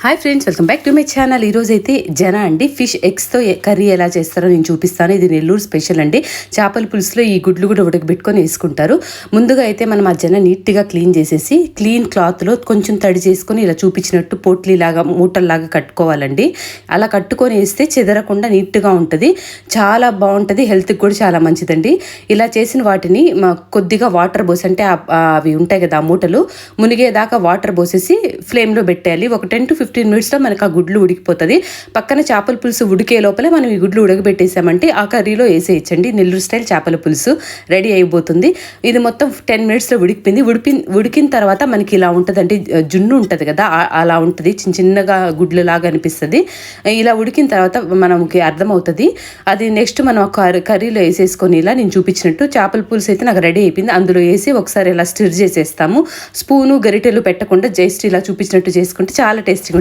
Hi friends, welcome back to my channel. ఈరోజు అయితే జన అండి ఫిష్ ఎగ్స్తో కర్రీ ఎలా చేస్తారో నేను చూపిస్తాను. ఇది నెల్లూరు స్పెషల్ అండి. చేపల పులుసులో ఈ గుడ్లు కూడా ఉడకబెట్టుకొని వేసుకుంటారు. ముందుగా అయితే మనం ఆ జన నీట్గా క్లీన్ చేసేసి క్లీన్ క్లాత్లో కొంచెం తడి చేసుకొని ఇలా చూపించినట్టు పోట్లీలాగా మూటల్లాగా కట్టుకోవాలండి. అలా కట్టుకొని వేస్తే చెదరకుండా నీట్గా ఉంటుంది. చాలా బాగుంటుంది, హెల్త్కి కూడా చాలా మంచిదండి. ఇలా చేసిన వాటిని కొద్దిగా వాటర్ పోసి, అంటే అవి ఉంటాయి కదా ఆ మూటలు, మునిగేదాకా వాటర్ పోసేసి ఫ్లేమ్లో పెట్టేయాలి. ఒక 10 to 15 minutesలో మనకు ఆ గుడ్లు ఉడికిపోతుంది. పక్కన చేపల పులుసు ఉడికే లోపలే మనం ఈ గుడ్లు ఉడకబెట్టేసామంటే ఆ కర్రీలో వేసేయచ్చండి. నెల్లూరు స్టైల్ చేపల పులుసు రెడీ అయిపోతుంది. ఇది మొత్తం 10 minutesలో ఉడికిపోయింది. ఉడికిన తర్వాత మనకి ఇలా ఉంటుంది, అంటే జున్ను ఉంటుంది కదా అలా ఉంటుంది, చిన్న చిన్నగా గుడ్లు లాగా అనిపిస్తుంది. ఇలా ఉడికిన తర్వాత మనకి అర్థమవుతుంది. అది నెక్స్ట్ మనం కర్రీలో వేసేసుకొని ఇలా నేను చూపించినట్టు చేపల పులుసు అయితే నాకు రెడీ అయిపోయింది. అందులో వేసి ఒకసారి ఇలా స్టిర్ చేసేస్తాము. స్పూను గరిటెలు పెట్టకుండా జస్ట్ ఇలా చూపించినట్టు చేసుకుంటే చాలా టేస్టీగా